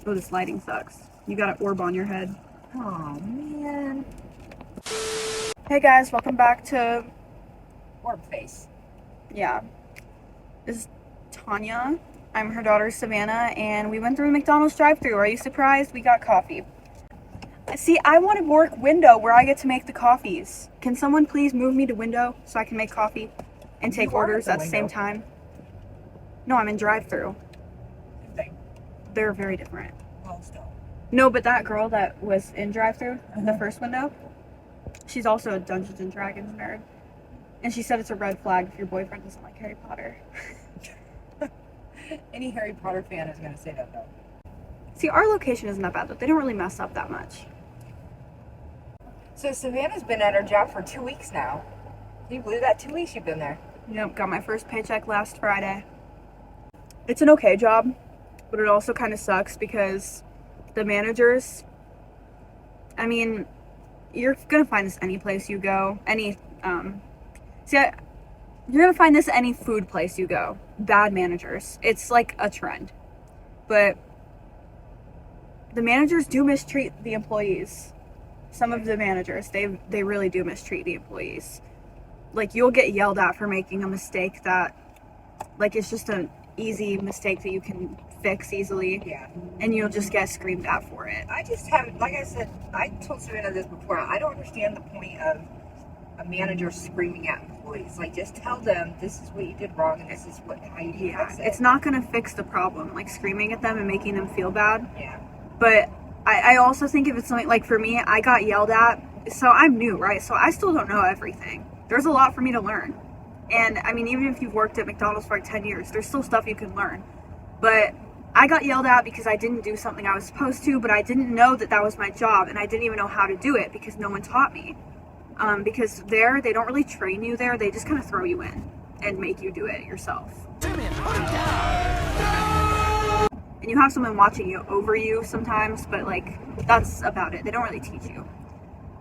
Oh, this lighting sucks. You got an orb on your head. Oh man. Hey guys, welcome back to Orb face. yeah. This is Tanya. I'm her daughter Savannah, and we went through a McDonald's drive-thru. Are you surprised? We got coffee. See, I want a work window where I get to make the coffees. Can someone please move me to window so I can make coffee and take orders at the same time? No, I'm in drive-thru. Same thing. They're very different. Well, still. No, but that girl that was in drive-thru, the first window, she's also a Dungeons and Dragons nerd. And she said it's a red flag if your boyfriend doesn't like Harry Potter. Any Harry Potter fan is going to say that though. See, our location isn't that bad though. They don't really mess up that much. So Savannah's been at her job for 2 weeks now. Can you believe that? 2 weeks you've been there. Yep, got my first paycheck last Friday. It's an okay job, but it also kind of sucks because the managers, I mean, you're gonna find this any place you go. You're gonna find this any food place you go. Bad managers. It's like a trend. But the managers do mistreat the employees. Some of the managers, they really do mistreat the employees. Like, you'll get yelled at for making a mistake that, like, it's just an easy mistake that you can fix easily. Yeah. And you'll just get screamed at for it. I just haven't, like I said, I told Savannah this before. I don't understand the point of a manager screaming at employees. Like, just tell them this is what you did wrong and this is how you can fix it. It's not gonna fix the problem, like screaming at them and making them feel bad. Yeah. But I also think if it's something, like for me, I got yelled at, so I'm new, right? So I still don't know everything. There's a lot for me to learn. And I mean, even if you've worked at McDonald's for like 10 years, there's still stuff you can learn. But I got yelled at because I didn't do something I was supposed to, but I didn't know that that was my job, and I didn't even know how to do it because no one taught me. Because they don't really train you there. They just kind of throw you in and make you do it yourself. And you have someone watching you over you sometimes, but like, that's about it. They don't really teach you.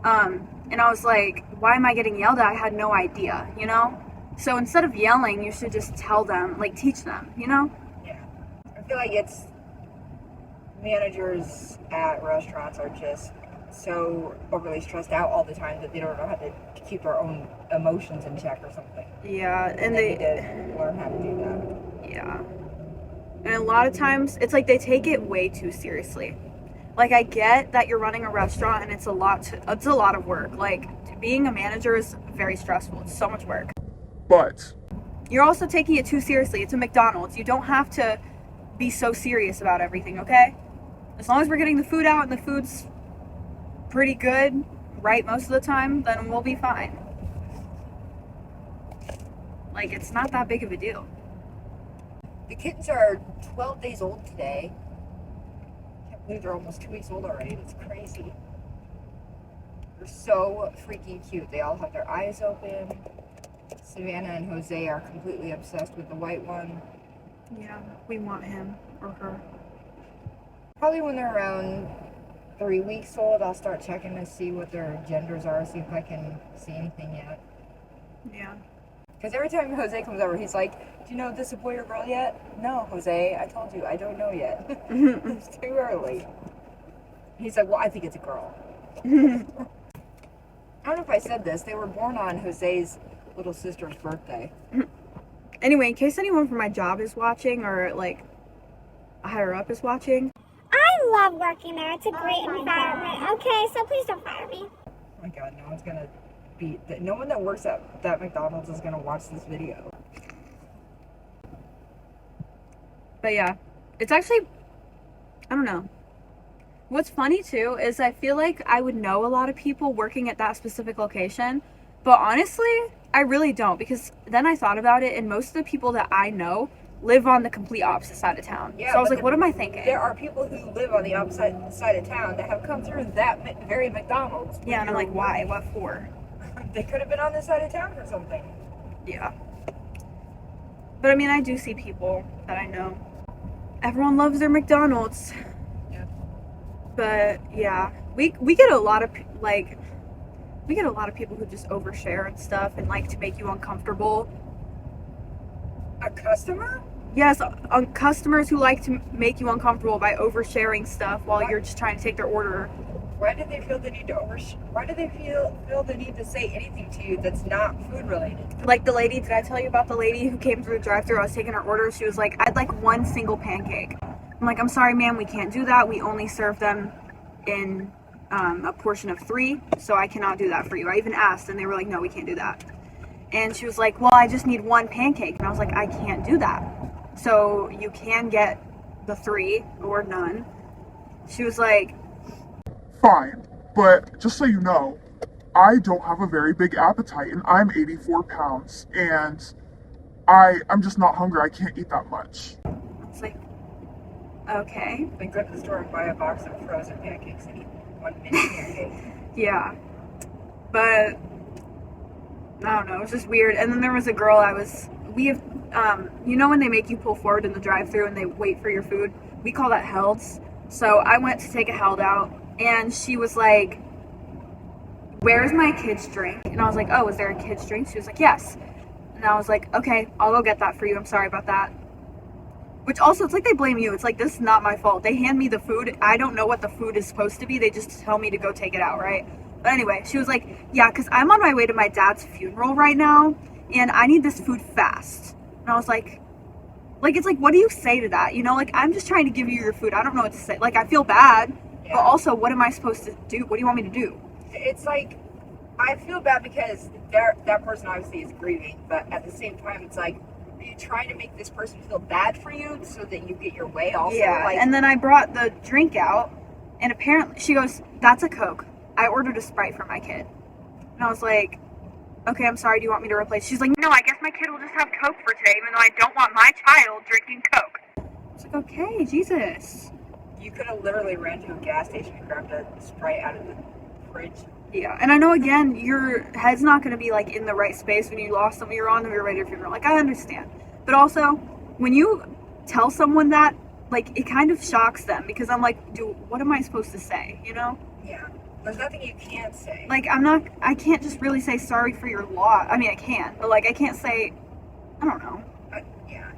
And I was like, why am I getting yelled at? I had no idea, you know? So instead of yelling, you should just tell them, like, teach them, you know? Yeah. I feel like it's managers at restaurants are just so overly stressed out all the time that they don't know how to keep their own emotions in check or something. Yeah, and they need to learn how to do that. Yeah. And a lot of times, it's like they take it way too seriously. Like, I get that you're running a restaurant and it's a lot of work. Like, being a manager is very stressful. It's so much work. But you're also taking it too seriously. It's a McDonald's. You don't have to be so serious about everything, okay? As long as we're getting the food out and the food's pretty good, right, most of the time, then we'll be fine. Like, it's not that big of a deal. The kittens are 12 days old today. I can't believe they're almost 2 weeks old already. That's crazy. They're so freaking cute. They all have their eyes open. Savannah and Jose are completely obsessed with the white one. Yeah, we want him or her. Probably when they're around 3 weeks old, I'll start checking to see what their genders are, see if I can see anything yet. Yeah. Because every time Jose comes over, he's like, do you know if this is a boy or girl yet? No, Jose, I told you, I don't know yet. It's too early. He's like, well, I think it's a girl. I don't know if I said this. They were born on Jose's little sister's birthday. Anyway, in case anyone from my job is watching or, like, a higher up is watching. I love working there. It's a great environment. Okay, so please don't fire me. Oh my god, no one that works at that McDonald's is gonna watch this video. But yeah, it's actually, I don't know. What's funny too is I feel like I would know a lot of people working at that specific location, but honestly, I really don't, because then I thought about it and most of the people that I know live on the complete opposite side of town. Yeah, so I was like, what am I thinking? There are people who live on the opposite side of town that have come through that very McDonald's. Yeah, and I'm like, why? What for? They could have been on this side of town for something. Yeah. But I mean, I do see people that I know. Everyone loves their McDonald's. Yeah. But yeah, we get a lot of we get a lot of people who just overshare and stuff and like to make you uncomfortable. A customer? Yes, customers who like to make you uncomfortable by oversharing stuff while you're just trying to take their order. Why do they feel the need to Why do they feel the need to say anything to you that's not food related? Like the lady, did I tell you about the lady who came through the drive-thru? I was taking her order. She was like, I'd like one single pancake. I'm like, I'm sorry, ma'am, we can't do that. We only serve them in a portion of 3, so I cannot do that for you. I even asked, and they were like, no, we can't do that. And she was like, well, I just need 1 pancake. And I was like, I can't do that. So you can get the 3 or none. She was like, fine, but just so you know, I don't have a very big appetite, and I'm 84 pounds, and I'm just not hungry. I can't eat that much. it's like, okay. Then go to the store and buy a box of frozen pancakes and eat 1 mini pancake. Yeah. But I don't know, it was just weird. And then there was a girl we have, you know when they make you pull forward in the drive-thru and they wait for your food? We call that helds. So I went to take a held out, and she was like, where's my kid's drink? And I was like, oh, is there a kid's drink? She was like, yes. And I was like, okay, I'll go get that for you. I'm sorry about that. Which also, it's like they blame you. It's like, this is not my fault. They hand me the food. I don't know what the food is supposed to be. They just tell me to go take it out, right? But anyway, she was like, yeah, because I'm on my way to my dad's funeral right now, and I need this food fast. And I was like, it's like, what do you say to that? You know, like, I'm just trying to give you your food. I don't know what to say. Like, I feel bad, but also, what am I supposed to do? What do you want me to do? It's like, I feel bad because that person obviously is grieving, but at the same time, it's like, are you trying to make this person feel bad for you so that you get your way also? Yeah, like, and then I brought the drink out, and apparently, she goes, that's a Coke. I ordered a Sprite for my kid. And I was like, okay, I'm sorry, do you want me to replace? She's like, no, I guess my kid will just have Coke for today, even though I don't want my child drinking Coke. I was like, okay, Jesus. you could have literally ran to a gas station and grabbed a Sprite out of the fridge. Yeah, and I know, again, your head's not going to be, like, in the right space when you lost someone you're on, you're ready to funeral. Like, I understand. But also, when you tell someone that, like, it kind of shocks them, because I'm like, what am I supposed to say, you know? Yeah. There's nothing you can say. Like, I can't just really say sorry for your loss. I mean, I can, but, like, I can't say, I don't know. Yeah.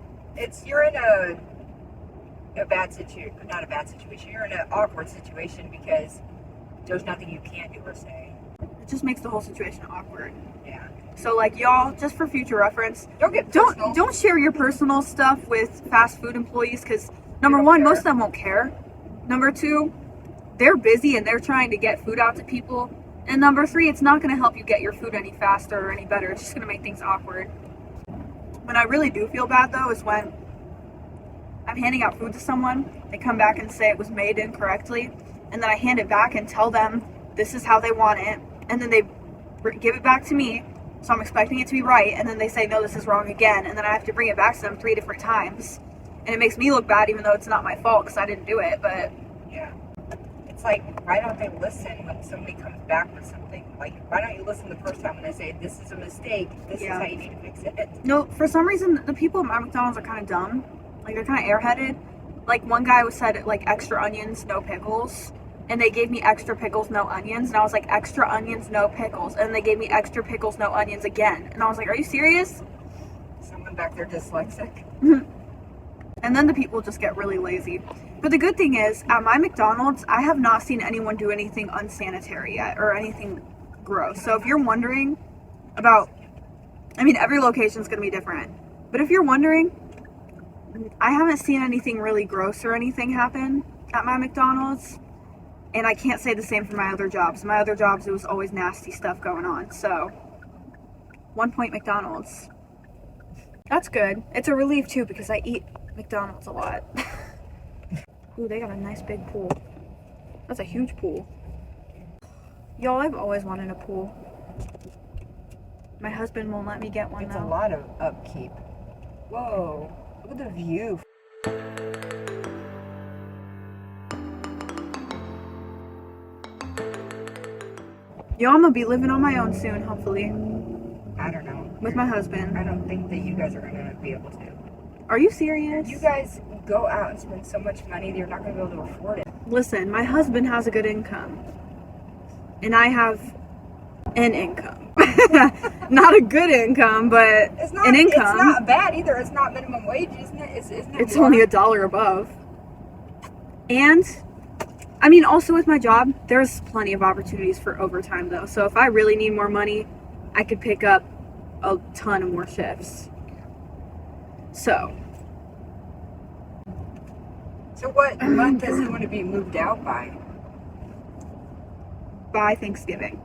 You're in a bad situation, not a bad situation, you're in an awkward situation because there's nothing you can do or say. It just makes the whole situation awkward. Yeah. So, like, y'all, just for future reference, Don't don't share your personal stuff with fast food employees, because number don't one, care. most of them won't care. Number two, they're busy and they're trying to get food out to people. And number 3, it's not going to help you get your food any faster or any better. It's just going to make things awkward. When I really do feel bad, though, is when I'm handing out food to someone, they come back and say it was made incorrectly, and then I hand it back and tell them this is how they want it, and then they give it back to me, so I'm expecting it to be right, and then they say, no, this is wrong again, and then I have to bring it back to them 3 different times. And it makes me look bad, even though it's not my fault, because I didn't do it, but... Yeah. It's like, why don't they listen when somebody comes back with something? Like, why don't you listen the first time when they say, this is a mistake, this is how you need to fix it? No, for some reason, the people at my McDonald's are kind of dumb. Like, they're kind of airheaded. Like, one guy said, like, extra onions, no pickles. And they gave me extra pickles, no onions. And I was like, extra onions, no pickles. And they gave me extra pickles, no onions again. And I was like, are you serious? Someone back there dyslexic. And then the people just get really lazy. But the good thing is, at my McDonald's, I have not seen anyone do anything unsanitary yet, or anything gross. So if you're wondering about, I mean, every location is going to be different. But if you're wondering, I haven't seen anything really gross or anything happen at my McDonald's. And I can't say the same for my other jobs. My other jobs, it was always nasty stuff going on. So, 1 point McDonald's. That's good. It's a relief, too, because I eat McDonald's a lot. Ooh, they got a nice big pool. That's a huge pool. Y'all, I've always wanted a pool. My husband won't let me get one, It's though. a lot of upkeep. Whoa, look at the view. Yo, I'm gonna be living on my own soon, hopefully. I don't know. With my husband. I don't think that you guys are going to be able to. Are you serious? You guys go out and spend so much money that you're not going to be able to afford it. Listen, my husband has a good income. And I have an income. Not a good income, but It's not, an income. It's not bad either. It's not minimum wage, isn't it? Isn't it It's more? only $1 above. And I mean, also with my job, there's plenty of opportunities for overtime though. So if I really need more money, I could pick up a ton of more shifts. So what month does he want to be moved out by? by Thanksgiving.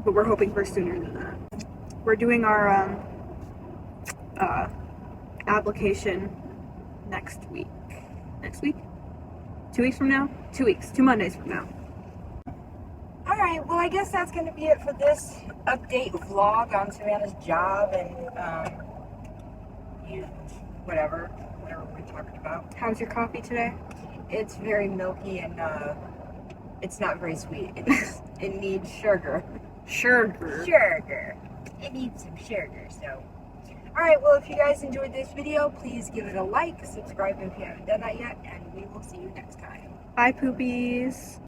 But we're hoping for sooner than that. We're doing our application next week. Next week? 2 weeks from now? 2 weeks. 2 Mondays from now. All right. Well, I guess that's going to be it for this update vlog on Savannah's job and whatever we're talking about. How's your coffee today? It's very milky and it's not very sweet. It needs sugar. Sugar. It needs some sugar. So, all right. Well, if you guys enjoyed this video, please give it a like, subscribe if you haven't done that yet, and we will see you next time. Bye, poopies.